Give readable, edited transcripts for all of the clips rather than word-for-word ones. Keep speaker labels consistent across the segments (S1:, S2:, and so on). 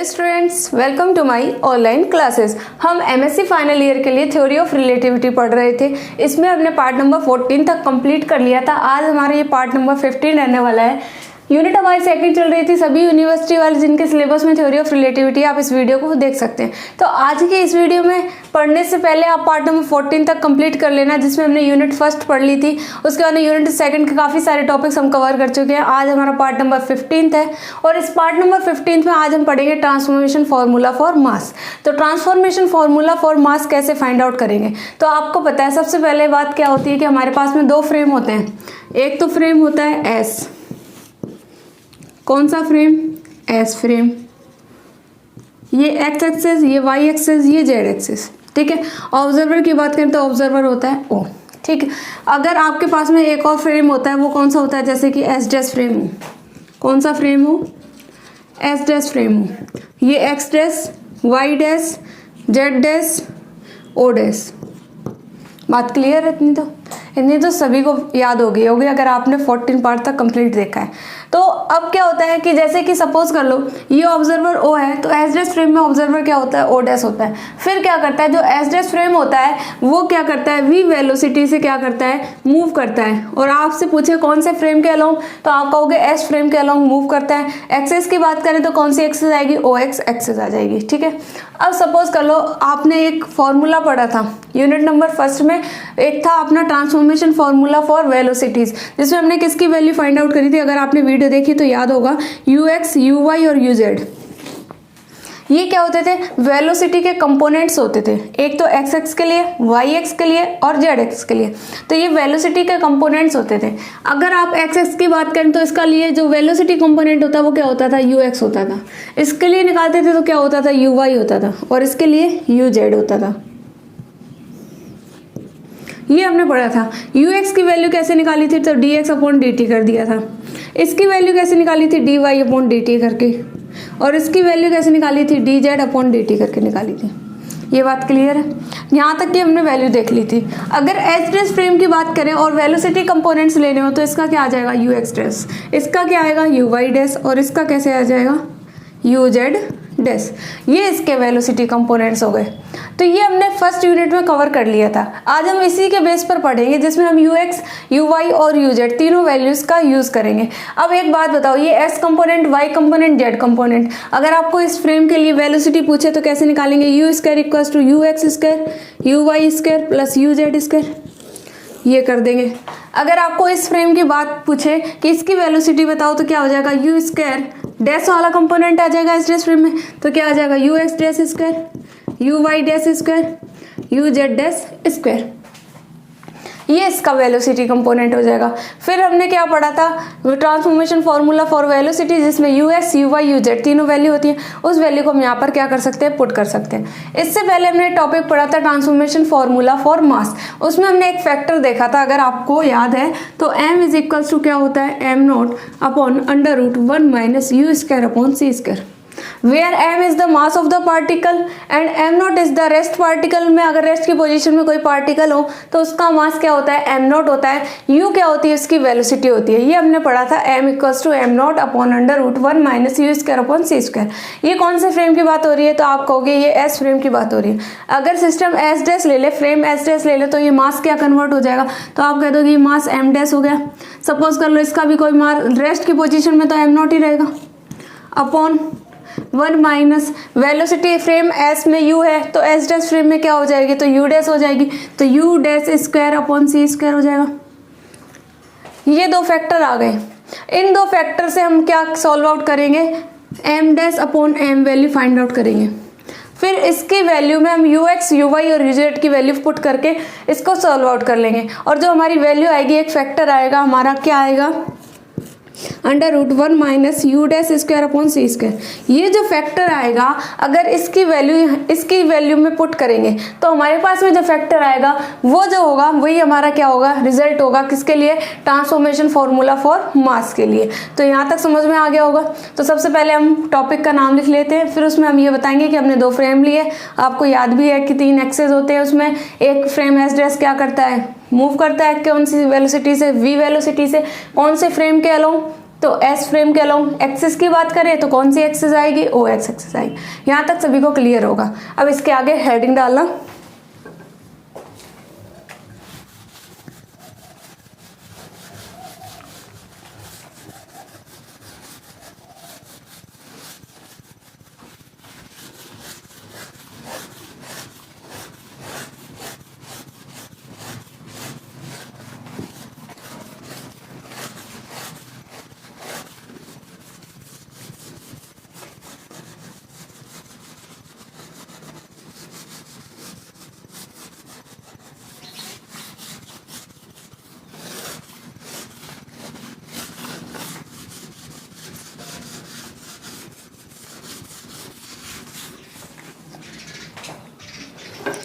S1: Students, welcome to my online classes. हम MSc final year के लिए थ्योरी ऑफ रिलेटिविटी पढ़ रहे थे। इसमें हमने पार्ट नंबर 14 तक कंप्लीट कर लिया था। आज हमारा ये पार्ट नंबर 15 रहने वाला है। यूनिट हमारी सेकंड चल रही थी। सभी यूनिवर्सिटी वाले जिनके सिलेबस में थ्योरी ऑफ रिलेटिविटी, आप इस वीडियो को देख सकते हैं। तो आज के इस वीडियो में पढ़ने से पहले आप पार्ट नंबर 14 तक कंप्लीट कर लेना, जिसमें हमने यूनिट फर्स्ट पढ़ ली थी। उसके बाद यूनिट सेकंड के काफ़ी सारे टॉपिक्स हम कवर कर चुके हैं। आज हमारा पार्ट नंबर 15 है और इस पार्ट नंबर 15 में आज हम पढ़ेंगे ट्रांसफॉर्मेशन फार्मूला फॉर मास। तो ट्रांसफॉर्मेशन फार्मूला फॉर मास कैसे फाइंड आउट करेंगे? तो आपको पता है सबसे पहले बात क्या होती है कि हमारे पास में दो फ्रेम होते हैं। एक तो फ्रेम होता है एस, कौन सा फ्रेम? S frame. ये एक्स एक्सेस, ये वाई एक्सेस, ये जेड एक्सेस, ठीक है। ऑब्जर्वर की बात करें तो ऑब्जर्वर होता है ओ, ठीक है। अगर आपके पास में एक और फ्रेम होता है, वो कौन सा होता है? जैसे कि एस डैश फ्रेम हो। कौन सा फ्रेम हो? एस डैश फ्रेम हो। ये x dash, y dash, z dash, o dash. बात क्लियर है? इतनी तो सभी को याद हो गई होगी अगर आपने 14 पार्ट तक कंप्लीट देखा है। तो अब क्या होता है कि जैसे कि सपोज कर लो ये ऑब्जर्वर ओ है, तो एस डैश फ्रेम में ऑब्जर्वर क्या होता है? ओ डैश होता है। फिर क्या करता है, जो एस डैश फ्रेम होता है वो क्या करता है? वी वेलोसिटी से क्या करता है? मूव करता है। और आपसे पूछे कौन से फ्रेम के अलोंग, तो आप कहोगे एस फ्रेम के अलोंग मूव करता है। एक्सेस की बात करें तो कौन सी एक्सेस आएगी? ओ एक्स एक्सेस आ जाएगी, ठीक है। अब सपोज कर लो आपने एक फॉर्मूला पढ़ा था यूनिट नंबर फर्स्ट में, एक था अपना ट्रांसफॉर्मेशन फॉर्मूला फॉर वेलोसिटीज, जिसमें हमने किसकी वैल्यू फाइंड आउट करी थी? अगर आपने वीडियो देखी तो याद होगा, यू एक्स, यू वाई और यू जेड। ये क्या होते थे? वेलोसिटी के कंपोनेंट्स होते थे। एक तो एक्स एक्स के लिए, वाई एक्स के लिए और जेड एक्स के लिए। तो ये वेलोसिटी के कंपोनेंट्स होते थे। अगर आप एक्स एक्स की बात करें तो इसका लिए जो वेलोसिटी कंपोनेंट होता है वो क्या होता था? यू एक्स होता था। इसके लिए निकालते थे तो क्या होता था? यू वाई होता था। और इसके लिए यू जेड होता था। ये हमने पढ़ा था। यू एक्स की वैल्यू कैसे निकाली थी? तो d x upon d t कर दिया था। इसकी वैल्यू कैसे निकाली थी? D y upon d t करके। और इसकी वैल्यू कैसे निकाली थी? D z upon d t करके निकाली थी। ये बात क्लियर है? यहाँ तक की हमने वैल्यू देख ली थी। अगर एस डैश फ्रेम की बात करें और वेलोसिटी कंपोनेंट्स लेने हो तो इसका क्या आ जाएगा? U x dash. इसका क्या आएगा? U y dash. और इसका कैसे आ जाएगा? U z dash. ये इसके वेलोसिटी कंपोनेंट्स हो गए। तो ये हमने फर्स्ट यूनिट में कवर कर लिया था। आज हम इसी के बेस पर पढ़ेंगे, जिसमें हम यू एक्स, यू वाई और यू जेड तीनों वैल्यूज का यूज करेंगे। अब एक बात बताओ, ये s component, y component, z component, अगर आपको इस फ्रेम के लिए वेलोसिटी पूछे तो कैसे निकालेंगे? U square equals to u x square, you Y square plus you Z square. ये कर देंगे। अगर आपको इस फ्रेम की बात पूछे कि इसकी वेलोसिटी बताओ तो क्या हो जाएगा? यू स्क्वायर डैश वाला कंपोनेंट आ जाएगा इस डैश फ्रेम में, तो क्या आ जाएगा? U x dash square, you y dash square, you z dash square. ये इसका वेलोसिटी कंपोनेंट हो जाएगा। फिर हमने क्या पढ़ा था? ट्रांसफॉर्मेशन फार्मूला फॉर वेलोसिटी, जिसमें u x, u y, u z तीनों वैल्यू होती है। उस वैल्यू को हम यहाँ पर क्या कर सकते हैं? पुट कर सकते हैं। इससे पहले हमने टॉपिक पढ़ा था ट्रांसफॉर्मेशन फार्मूला फॉर मास। उसमें हमने एक फैक्टर देखा था, अगर आपको याद है तो m इज इक्वल्स टू क्या होता है? M nought upon under root 1 minus you square upon C square, where m is the mass of the particle and m naught is the rest particle। में अगर रेस्ट की position में कोई particle हो तो उसका मास क्या होता है? m नॉट होता है। u क्या होती है? उसकी वेलोसिटी होती है। ये हमने पढ़ा था, m equals to m nought upon under root 1 minus you square upon C square. ये कौन से फ्रेम की बात हो रही है? तो आप कहोगे ये एस फ्रेम की बात हो रही है। अगर सिस्टम एस डैश ले ले, फ्रेम एस डैश ले ले, तो ये मास क्या कन्वर्ट हो जाएगा? तो आप कह दोगे ये मास m डैश हो गया। सपोज कर लो इसका भी कोई मास रेस्ट की पोजिशन में तो m नॉट ही रहेगा upon 1 minus velocity frame S में u है तो एस डैश फ्रेम में क्या हो जाएगी? तो u डैश हो जाएगी। तो u डैश स्क्वायर अपॉन सी स्क्वायर हो जाएगा। ये दो फैक्टर आ गए। इन दो फैक्टर से हम क्या सॉल्व आउट करेंगे? m dash upon m value find out करेंगे। फिर इसकी वैल्यू में हम यू एक्स, यू वाई और यू जेड की वैल्यू पुट करके इसको सॉल्व आउट कर लेंगे। और जो हमारी वैल्यू आएगी, एक फैक्टर आएगा हमारा, क्या आएगा? Under root 1 minus you dash square upon C square. ये जो फैक्टर आएगा, अगर इसकी वैल्यू में पुट करेंगे तो हमारे पास में जो फैक्टर आएगा वो जो होगा वही हमारा क्या होगा? रिजल्ट होगा। किसके लिए? ट्रांसफॉर्मेशन फार्मूला फॉर मास के लिए। तो यहाँ तक समझ में आ गया होगा। तो सबसे पहले हम टॉपिक का नाम लिख लेते हैं, फिर उसमें हम ये बताएंगे कि हमने दो फ्रेम लिए। आपको याद भी है कि 3 एक्सेस होते हैं उसमें। एक फ्रेम एस डैश क्या करता है? मूव करता है कौन सी वेलोसिटी से? वी वेलोसिटी से। कौन से फ्रेम के अलोंग? तो एस फ्रेम के अलोंग एक्सिस की बात करें तो कौन सी एक्सिस आएगी, ओ एक्स एक्सिस आएगी। यहाँ तक सभी को क्लियर होगा। अब इसके आगे हेडिंग डालना।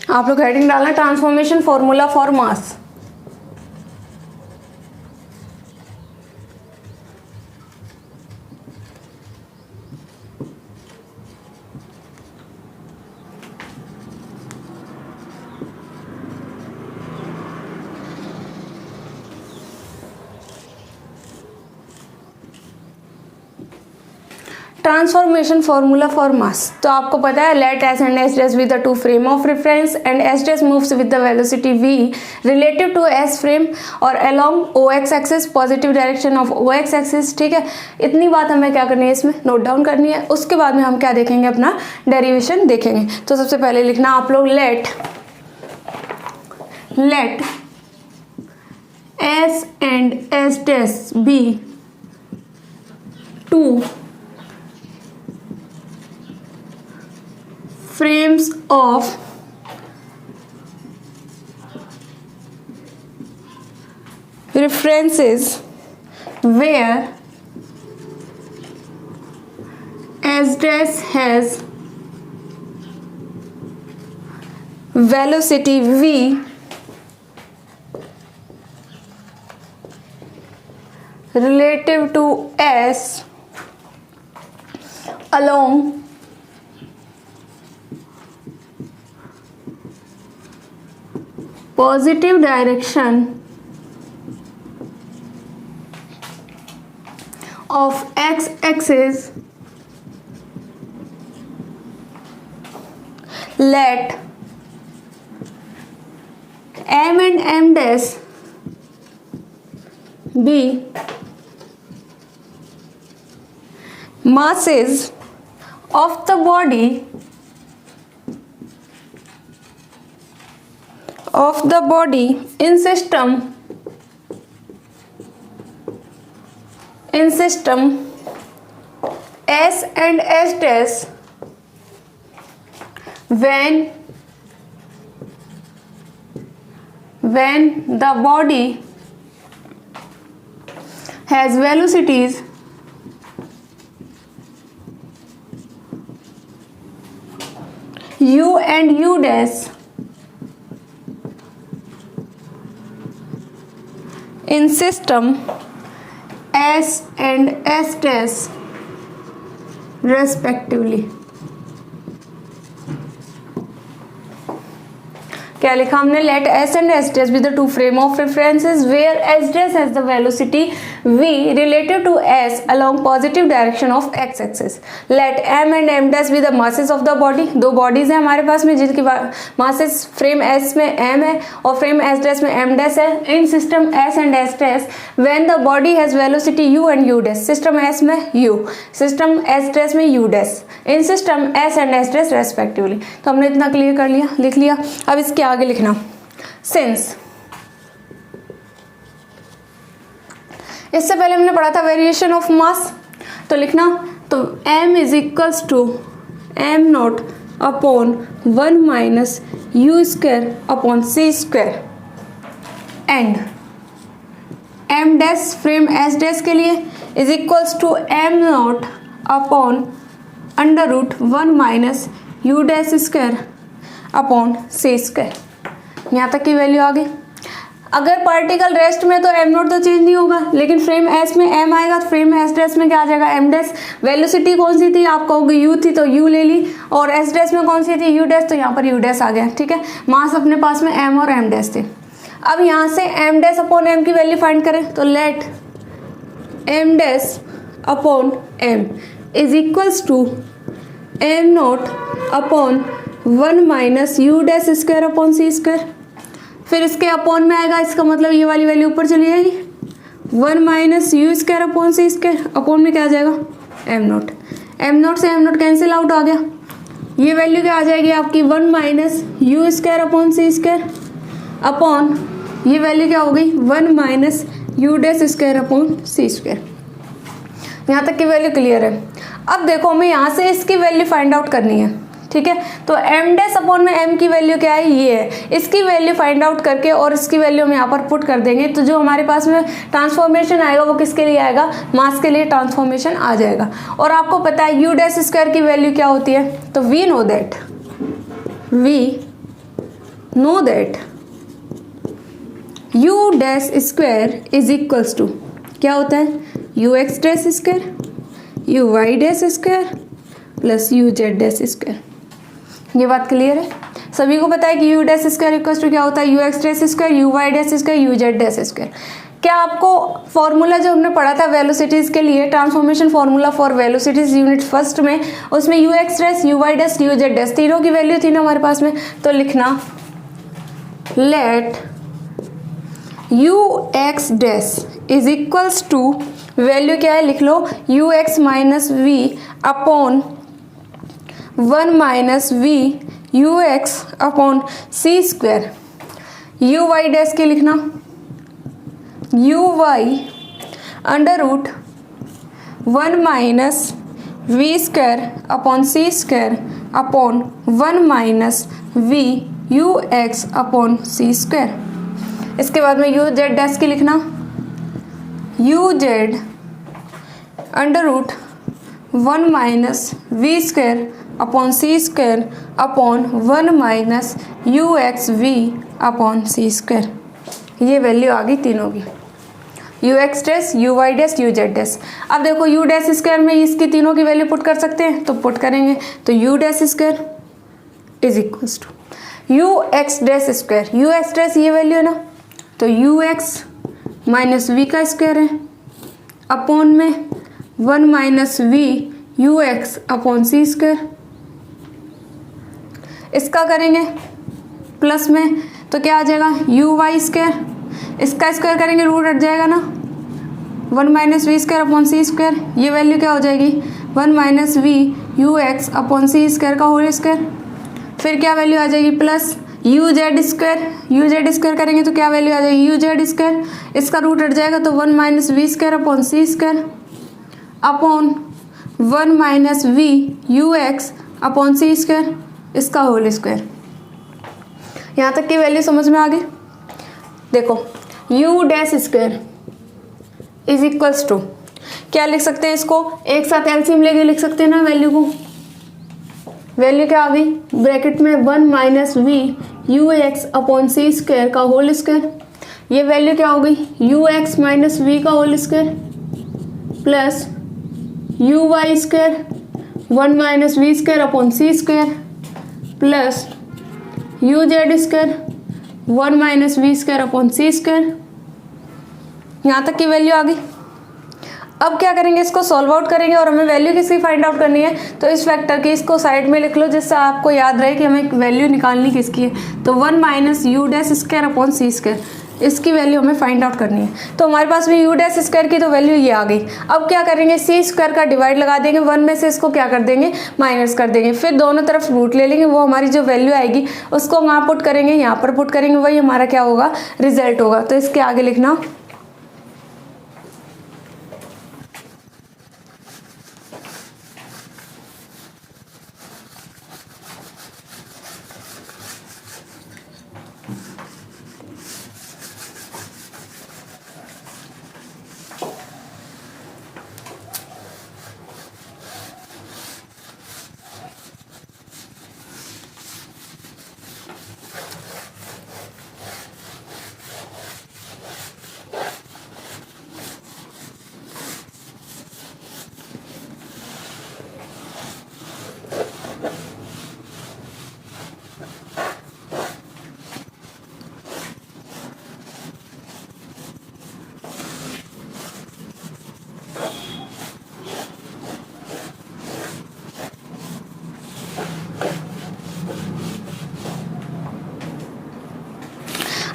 S1: आप लोग हेडिंग डालना transformation formula for mass. Transformation formula for mass, तो आपको पता है let S and S dash with the two frame of reference and S dash moves with the velocity v relative to S frame और along O X axis positive direction of O X axis. ठीक है, इतनी बात हमें क्या करनी है, इसमें नोट डाउन करनी है। उसके बाद में हम क्या देखेंगे, अपना डेरिवेशन देखेंगे। तो सबसे पहले लिखना आप लोग let S and S dash be two frames of references where S dash has velocity v relative to s along positive direction of x axis, let m and m dash be masses of the body in system S and S dash when the body has velocities u and u dash in system S and S dash respectively। क्या लिखा हमने, let S and S dash with the two frame of references where S dash has the velocity v relative to s along positive direction of x axis. Let m and m dash with the masses of the body, दो bodies है हमारे पास में जिनकी masses frame s में m है और फ्रेम s डैश में m डैश है। In system s and s dash when the body has velocity u and u dash, system s में u, सिस्टम s डैश में u dash, in system s and s dash respectively. तो हमने इतना clear कर लिया, लिख लिया। अब इसके आगे लिखना सिंस, इससे पहले हमने पढ़ा था वेरिएशन ऑफ मास, तो लिखना तो m is equals to m nought upon 1 minus you square upon C square and m dash frame s dash के लिए is equals to m nought upon under root 1 minus you dash square upon C square. यहाँ तक की value आ गई। अगर particle rest में तो m नोट तो चेंज नहीं होगा, लेकिन फ्रेम s में m आएगा तो फ्रेम s डैश में क्या आ जाएगा, m डैश। वेलोसिटी कौन सी थी, आप कहोगे u थी तो u ले ली, और s डैश में कौन सी थी, u डैश, तो यहाँ पर u डैश आ गया। ठीक है, मास अपने पास में m और m डैश थे। अब यहाँ से m डैश अपॉन m की वैल्यू फाइंड करें, तो let m dash upon M is equals to m nought upon 1 minus you dash square upon C square. फिर इसके अपॉन में आएगा, इसका मतलब ये वाली वैल्यू ऊपर चली जाएगी, 1 minus you square upon C square, upon में क्या आ जाएगा एम नॉट। एम नॉट से एम नॉट कैंसिल आउट आ गया, ये वैल्यू क्या आ जाएगी आपकी 1 minus you square upon C square upon ये वैल्यू क्या हो गई 1 minus you dash square upon C square. यहाँ तक की वैल्यू क्लियर है। अब देखो हमें यहाँ से इसकी वैल्यू फाइंड आउट करनी है, ठीक है। तो एम डैश अपॉन में एम की वैल्यू क्या है, ये है। इसकी वैल्यू फाइंड आउट करके और इसकी वैल्यू हम यहाँ पर पुट कर देंगे, तो जो हमारे पास में ट्रांसफॉर्मेशन आएगा वो किसके लिए आएगा, मास के लिए ट्रांसफॉर्मेशन आ जाएगा। और आपको पता है यू डैश स्क्वायर की वैल्यू क्या होती है, तो we know that u dash square is equals to क्या होता है, you x dash square you y dash square plus you z dash square. ये बात क्लियर है, सभी को पता है कि u dash square equals to क्या होता है, you x dash square you y dash square you z dash square. क्या आपको फॉर्मूला जो हमने पढ़ा था वेलोसिटीज के लिए, transformation formula for velocities unit first में, उसमें u x dash u y dash u z dash तीनों की वैल्यू थी ना हमारे पास में। तो लिखना let u x dash is equals to value क्या है, लिख लो u x minus v upon 1 minus we you x upon C square. You y dash के लिखना u y under root 1 minus we square upon C square upon 1 minus we you x upon C square. इसके बाद में u z dash की लिखना u z under root 1 minus we square upon C square upon 1 minus u x v upon C square. ये value आ गई तीनों की, u x dash u y dash u z dash. अब देखो u dash square में इसकी तीनों की वैल्यू पुट कर सकते हैं, तो पुट करेंगे तो u dash square is equals to u x dash square, u x dash ये वैल्यू है ना, तो यू एक्स माइनस वी का स्क्वायर है अपॉन में 1 minus we you x upon C square. इसका करेंगे प्लस में तो क्या आ जाएगा यू वाई स्क्वायर, इसका स्क्वायर करेंगे रूट हट जाएगा ना, 1 minus we square upon C square. ये वैल्यू क्या हो जाएगी 1 minus we you x upon C square का होल स्क्वायर। फिर क्या वैल्यू आ जाएगी प्लस यू जेड स्क्वायर करेंगे तो क्या वैल्यू आ जाएगी यू जेड स्क्वायर, इसका रूट हट जाएगा तो 1 minus we square upon C square upon 1 minus we you x upon C square, इसका होल स्क्वायर। यहाँ तक की वैल्यू समझ में आ गई। देखो u dash square is equals to क्या लिख सकते हैं, इसको एक साथ एलसीएम लेके लिख सकते हैं ना वैल्यू को। वैल्यू क्या आ गई ब्रैकेट में 1 minus we you x upon C square का होल स्क्वायर। ये वैल्यू क्या हो गई यू एक्स माइनस वी का whole square plus u Y square 1 minus we square upon C square plus you Z square 1 minus we square upon C square. यहाँ तक की value आ गई। अब क्या करेंगे, इसको सॉल्व आउट करेंगे और हमें वैल्यू किसकी फाइंड आउट करनी है, तो इस फैक्टर की इसको साइड में लिख लो जिससे आपको याद रहे कि हमें वैल्यू निकालनी किसकी है। तो 1 minus you dash square upon C square, इसकी वैल्यू हमें फाइंड आउट करनी है। तो हमारे पास भी यू डैश स्क्वायर की तो वैल्यू ये आ गई। अब क्या करेंगे सी स्क्वायर का डिवाइड लगा देंगे, 1 में से इसको क्या कर देंगे माइनस कर देंगे, फिर दोनों तरफ रूट ले लेंगे, वो हमारी जो वैल्यू आएगी उसको वहाँ पुट करेंगे, यहाँ पर पुट करेंगे, वही हमारा क्या होगा रिजल्ट होगा। तो इसके आगे लिखना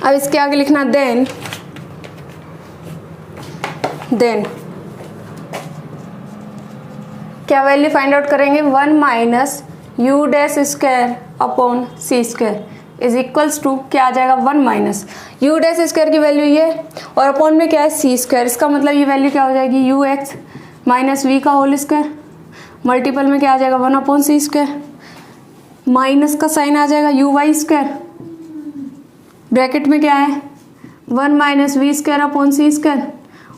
S1: अब इसके आगे लिखना देन क्या वैल्यू फाइंड आउट करेंगे, 1 minus you dash square upon C square is equals to क्या आ जाएगा, 1 माइनस यू डैश स्क्वायर की वैल्यू ये और अपॉन में क्या है सी स्क्वायर, इसका मतलब ये वैल्यू क्या हो जाएगी यू एक्स माइनस वी का होल स्क्वायर मल्टीपल में क्या आ जाएगा 1 अपॉन सी स्क्वायर, माइनस का साइन आ जाएगा यू वाई स्क्वायर, ब्रैकेट में क्या है 1 minus we square upon C square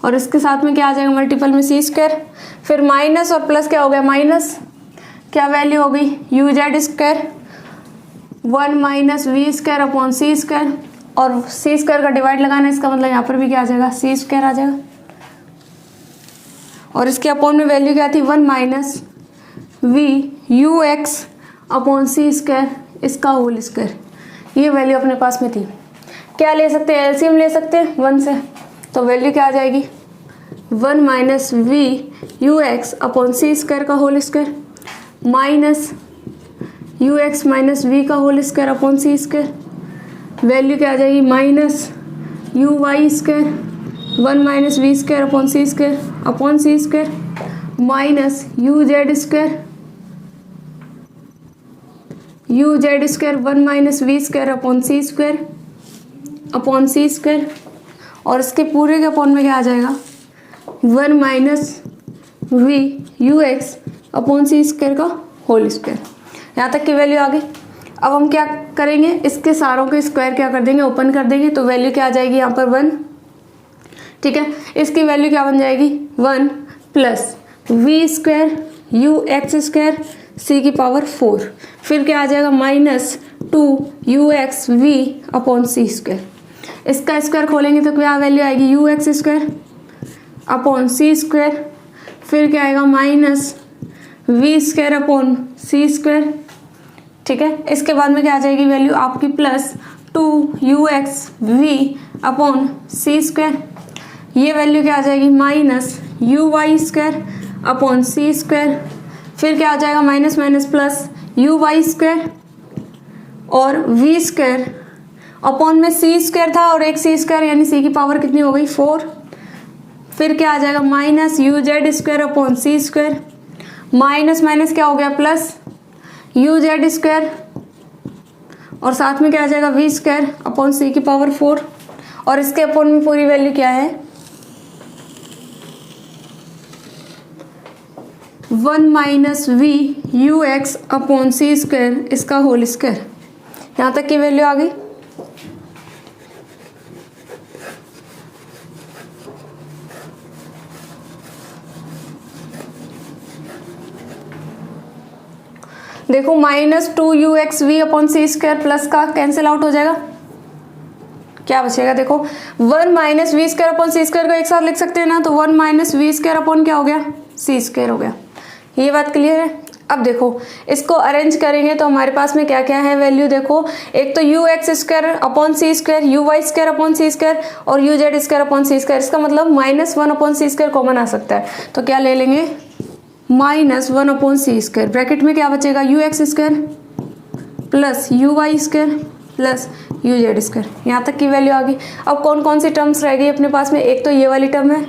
S1: और इसके साथ में क्या आ जाएगा मल्टीपल में सी स्क्वायर, फिर माइनस और प्लस क्या हो गया माइनस, क्या वैल्यू हो गई u Z square 1 minus we square upon C square और सी स्क्वायर का डिवाइड लगाना, इसका मतलब यहाँ पर भी क्या आ जाएगा सी स्क्वायर आ जाएगा और इसके अपॉन में वैल्यू क्या थी 1 minus we you x upon C square इसका होल स्क्वायर, ये वैल्यू अपने पास में थी। क्या ले सकते हैं, एलसीएम ले सकते हैं 1 से, तो वैल्यू क्या आ जाएगी 1 minus we you x upon C square का whole square minus u x minus v का होल स्क्वायर अपॉन सी स्क्वायर, वैल्यू क्या आ जाएगी minus u Y square 1 minus we square upon C square minus u Z square 1 minus we square upon C square और इसके पूरे के upon में क्या आ जाएगा 1 minus we you x upon C square का होल स्क्वायर। यहाँ तक की वैल्यू आ गई। अब हम क्या करेंगे, इसके सारों के स्क्वायर क्या कर देंगे, ओपन कर देंगे, तो वैल्यू क्या आ जाएगी यहाँ पर 1, ठीक है। इसकी वैल्यू क्या बन जाएगी 1 plus v square u x square c की पावर 4, फिर क्या आ जाएगा minus 2 u x v upon सी स्क्वायर, इसका स्क्वायर खोलेंगे तो क्या वैल्यू आएगी यू एक्स स्क्वायर अपॉन सी स्क्वायर, फिर क्या आएगा minus we square upon C square, ठीक है। इसके बाद में क्या आ जाएगी वैल्यू आपकी plus 2 u x v upon सी स्क्वायर, ये वैल्यू क्या आ जाएगी minus u Y square upon सी स्क्वायर, फिर क्या आ जाएगा minus minus plus u Y square और वी स्क्वायर अपॉन में सी स्क्वायर था और एक सी स्क्वायर यानी सी की पावर कितनी हो गई 4, फिर क्या आ जाएगा minus u Z square upon सी स्क्वायर, माइनस माइनस क्या हो गया प्लस यू जेड स्क्वायर और साथ में क्या आ जाएगा वी स्क्वायर अपॉन सी की पावर 4 और इसके अपॉन में पूरी वैल्यू क्या है 1 minus we you x upon C square इसका होल स्क्वायर। यहाँ तक की वैल्यू आ गई। देखो minus 2 u x v upon सी स्क्वायर प्लस का कैंसिल आउट हो जाएगा, क्या बचेगा देखो 1 minus we square upon C square को एक साथ लिख सकते हैं ना, तो 1 माइनस वी स्क्वायर अपॉन क्या हो गया सी स्क्वायर हो गया। ये बात क्लियर है। अब देखो इसको अरेंज करेंगे तो हमारे पास में क्या क्या है वैल्यू, देखो एक तो u x square upon C square, you Y square upon C square और यू जेड स्क्वायर अपॉन सी स्क्वायर, इसका मतलब -1 अपॉन सी स्क्वायर कॉमन आ सकता है, तो क्या ले लेंगे -1 अपॉन सी स्क्वायर, ब्रैकेट में क्या बचेगा u x square plus u Y square plus you Z square. यहाँ तक की वैल्यू आ गई। अब कौन कौन सी टर्म्स रह गई अपने पास में, एक तो ये वाली टर्म है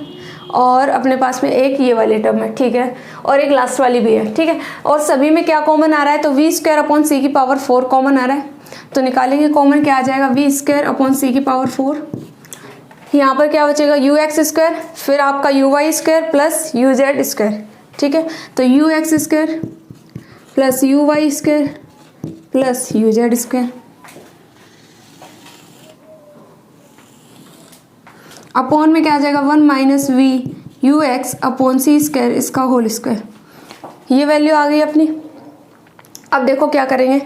S1: और अपने पास में एक ये वाली टर्म है, ठीक है, और एक लास्ट वाली भी है, ठीक है। और सभी में क्या कॉमन आ रहा है, तो वी स्क्वायर अपॉन सी की पावर 4 कॉमन आ रहा है, तो निकालेंगे कॉमन, क्या आ जाएगा वी स्क्वायर अपॉन सी की पावर 4। यहाँ पर क्या बचेगा यू एक्स स्क्वायर, फिर आपका u Y square plus you Z square, ठीक है, तो u x square plus u Y square plus you Z square upon में क्या आ जाएगा 1 minus we you x upon C square इसका होल स्क्वायर। ये वैल्यू आ गई अपनी। अब देखो क्या करेंगे,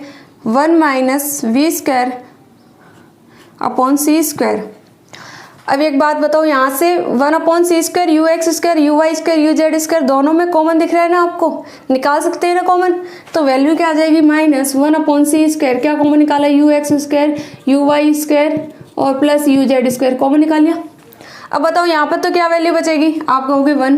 S1: 1 minus we square upon C square. अब एक बात बताओ, यहाँ से 1 upon C square u x square you Y square you Z square दोनों में कॉमन दिख रहा है ना, आपको निकाल सकते हैं ना कॉमन, तो वैल्यू क्या आ जाएगी -1 अपॉन सी स्क्वायर, क्या कॉमन निकाला u x square you Y square और plus you Z square common निकाल लिया। अब बताओ यहाँ पर तो क्या वैल्यू बचेगी, आप कहोगे 1,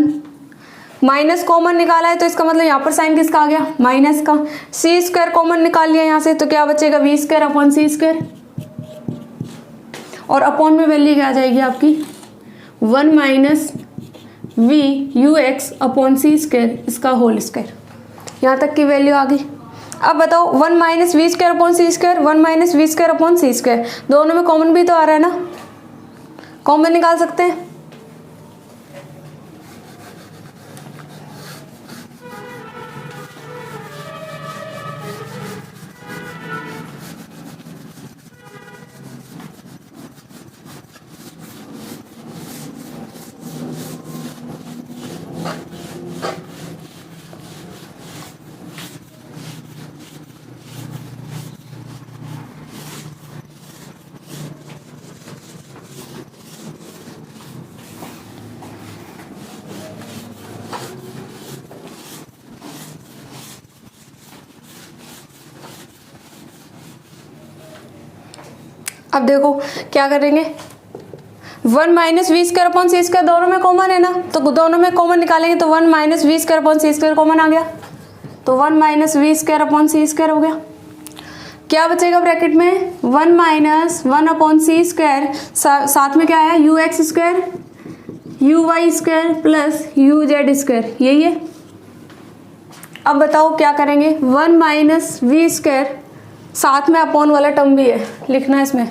S1: माइनस कॉमन निकाला है तो इसका मतलब यहाँ पर साइन किसका आ गया माइनस का, सी स्क्वायर कॉमन निकाल लिया यहाँ से तो क्या बचेगा वी स्क्वायर अपॉन सी स्क्वायर, और अपॉन में वैल्यू क्या आ जाएगी आपकी 1 minus we you x upon C square इसका होल स्क्वायर। यहाँ तक की वैल्यू आ गई। अब बताओ 1 minus we square upon C square, 1 minus we square upon C square, दोनों में कॉमन भी तो आ रहा है ना, कॉमन निकाल सकते हैं। अब देखो क्या करेंगे, 1 minus we square upon C square दोनों में कॉमन है ना, तो दोनों में कॉमन निकालेंगे तो 1 minus we square upon C square common आ गया, तो 1 minus we square upon C square हो गया। क्या बचेगा ब्रैकेट में 1 माइनस 1 अपॉन सी स्क्वायर, साथ में क्या है you x square you Y square plus you Z square, यही है। अब बताओ क्या करेंगे, 1 माइनस वी स्क्वायर, साथ में अपॉन वाला टर्म भी है, लिखना है इसमें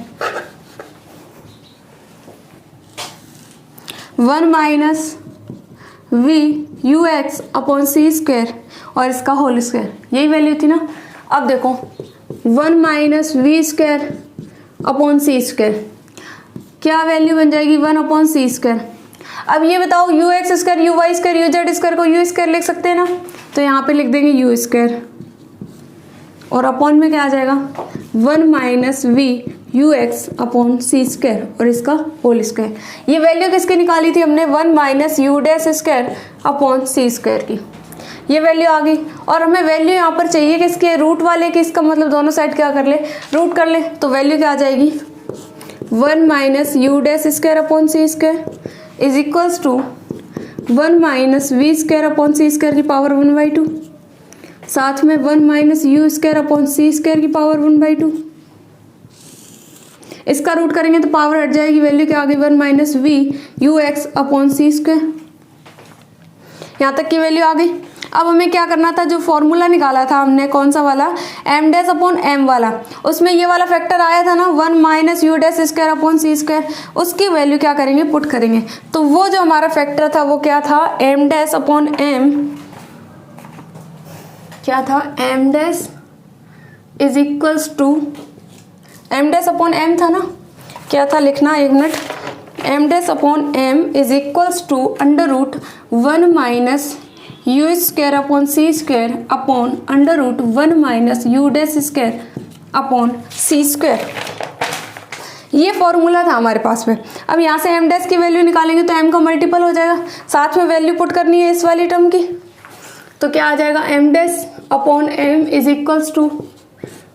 S1: 1 minus we you x upon C square और इसका होल स्क्वायर, यही वैल्यू थी ना। अब देखो 1 minus we square upon C square, क्या वैल्यू बन जाएगी 1 अपॉन सी स्क्वायर। अब ये बताओ U x square you Y square you Z square को यू स्क्वायर लिख सकते हैं ना, तो यहाँ पे लिख देंगे यू स्क्वायर और अपॉन में क्या आ जाएगा 1 minus we you x upon C square और इसका होल स्क्वायर। ये वैल्यू किसकी निकाली थी हमने, 1 minus you dash square upon C square की, ये वैल्यू आ गई। और हमें वैल्यू यहाँ पर चाहिए किसके, रूट वाले की, इसका मतलब दोनों साइड क्या कर ले, रूट कर ले, तो वैल्यू क्या आ जाएगी 1 minus you dash square upon C square is equals to 1 minus we square upon C square की पावर 1/2, साथ में 1 minus you square upon C square की पावर 1/2। इसका रूट करेंगे तो पावर हट जाएगी, वैल्यू क्या आ गई 1 minus we you x upon C square, यहाँ तक की वैल्यू आ गई। अब हमें क्या करना था, जो फॉर्मूला निकाला था हमने कौन सा वाला, एम डैश अपॉन एम वाला, उसमें ये वाला फैक्टर आया था ना 1 minus you dash square upon C square, उसकी वैल्यू क्या करेंगे पुट करेंगे। तो वो जो हमारा फैक्टर था वो क्या था, एम डैश अपॉन एम, क्या था M dash is equals to, M dash upon M था ना, क्या था लिखना, एक minute, M dash upon M is equals to under root 1 minus you square upon C square upon under root 1 minus you dash square upon C square. ये formula था हमारे पास में। अब यहाँ से एम डैश की वैल्यू निकालेंगे तो एम का मल्टीपल हो जाएगा, साथ में वैल्यू पुट करनी है इस वाली टर्म की, तो क्या आ जाएगा M dash upon M is equals to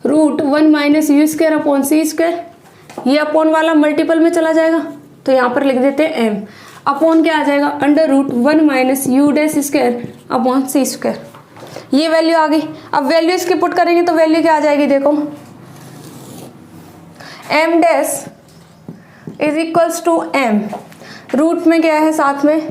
S1: root 1 minus you square upon C square, ये अपॉन वाला मल्टीपल में चला जाएगा तो यहाँ पर लिख देते हैं एम, अपॉन क्या आ जाएगा under root 1 minus you dash square upon C square, ये वैल्यू आ गई। अब वैल्यू इसकी पुट करेंगे तो वैल्यू क्या आ जाएगी, देखो M dash is equals to M, root में क्या है साथ में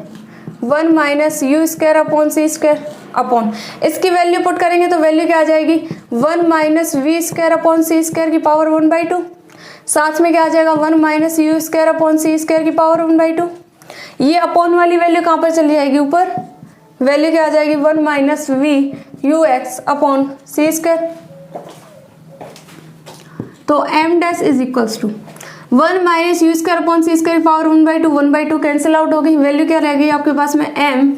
S1: 1 minus you square upon C square upon, इसकी वैल्यू पुट करेंगे तो वैल्यू क्या आ जाएगी 1 minus we square upon C square की पावर 1/2, साथ में क्या आ जाएगा 1 minus you square upon C square की पावर 1/2। ये अपॉन वाली वैल्यू कहाँ पर चली जाएगी, ऊपर, वैल्यू क्या आ जाएगी 1 minus we you x upon C square. तो m dash is equals to 1 minus you square upon C square power 1/2 cancel out हो गई, वैल्यू क्या रह गई आपके पास में एम,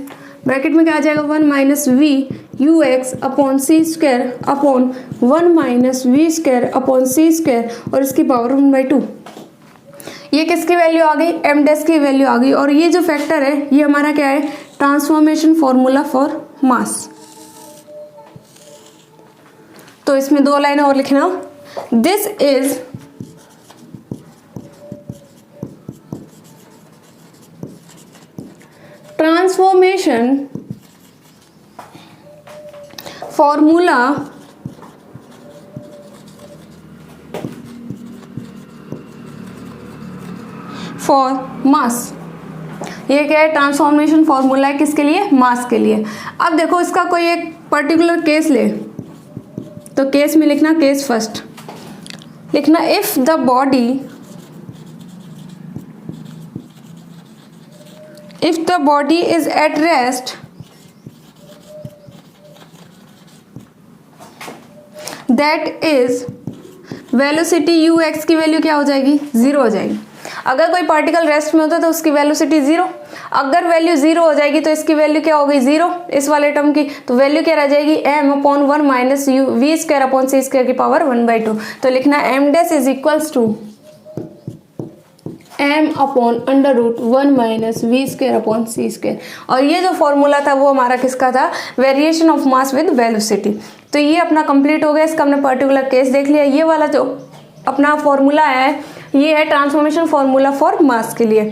S1: ब्रैकेट में क्या आ जाएगा 1 minus we you x upon C square upon 1 minus we square upon C square और इसकी पावर 1/2। ये किसकी वैल्यू आ गई, एम डैश की वैल्यू आ गई। और ये जो फैक्टर है ये हमारा क्या है, ट्रांसफॉर्मेशन फॉर्मूला फॉर मास। तो इसमें 2 लाइन और लिखना, this is transformation formula for मास। ये क्या है, ट्रांसफॉर्मेशन फॉर्मूला है किसके लिए, मास के लिए। अब देखो इसका कोई एक पर्टिकुलर केस ले, तो केस में लिखना, केस फर्स्ट लिखना, if the body is at rest that is velocity you x की वैल्यू क्या हो जाएगी, जीरो हो जाएगी। अगर कोई पार्टिकल रेस्ट में होता है तो उसकी वेलोसिटी जीरो, अगर वैल्यू जीरो हो जाएगी तो इसकी वैल्यू क्या हो गई, जीरो इस वाले टर्म की, तो वैल्यू क्या रह जाएगी, m/1 minus U V square upon सी स्क्वायर की पावर 1/2। तो लिखना m dash is equals to m/√1 minus we square upon C square. और ये जो फॉर्मूला था वो हमारा किसका था, variation of mass with velocity. तो ये अपना कंप्लीट हो गया, इसका हमने पर्टिकुलर केस देख लिया। ये वाला जो अपना फॉर्मूला है ये है ट्रांसफॉर्मेशन फॉर्मूला फॉर मास के लिए।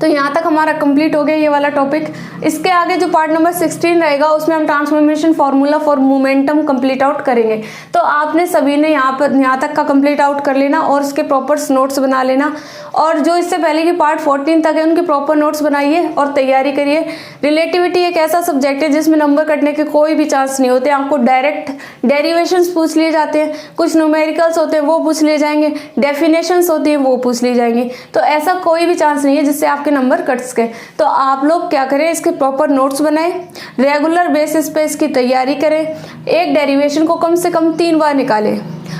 S1: तो यहाँ तक हमारा कंप्लीट हो गया ये वाला टॉपिक। इसके आगे जो पार्ट नंबर 16 रहेगा उसमें हम transformation formula for momentum complete out करेंगे। तो आपने सभी ने यहाँ तक का कंप्लीट आउट कर लेना और उसके प्रॉपर नोट्स बना लेना, और जो इससे पहले की पार्ट 14 तक है उनके प्रॉपर नोट्स बनाइए और तैयारी करिए। रिलेटिविटी एक ऐसा सब्जेक्ट है जिसमें नंबर कटने के कोई भी चांस नहीं होते। आपको डायरेक्ट डेरिवेशंस पूछ लिए जाते हैं, कुछ न्यूमेरिकल्स होते हैं वो पूछ लिए जाएंगे, डेफिनेशंस होती हैं वो पूछ ली जाएंगी। तो ऐसा कोई भी चांस नहीं है जिससे आपके नंबर कट सके। तो आप लोग क्या करें, इसके प्रॉपर नोट्स बनाएं, रेगुलर बेसिस पे इसकी तैयारी करें, एक डेरिवेशन को कम से कम 3 बार निकालें।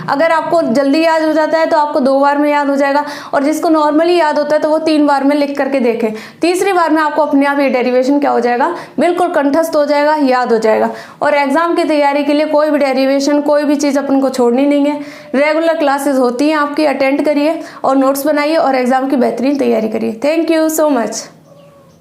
S1: अगर आपको जल्दी याद हो जाता है तो आपको 2 बार में याद हो जाएगा, और जिसको नॉर्मली याद होता है तो वो 3 बार में लिख करके देखें। तीसरी बार में आपको अपने आप ये डेरिवेशन क्या हो जाएगा, बिल्कुल कंठस्थ हो जाएगा, याद हो जाएगा। और एग्जाम की तैयारी के लिए कोई भी डेरिवेशन कोई भी चीज़ अपन को छोड़नी नहीं है। रेगुलर क्लासेस होती हैं आपकी, अटेंड करिए और नोट्स बनाइए और एग्जाम की बेहतरीन तैयारी करिए। Thank you so much.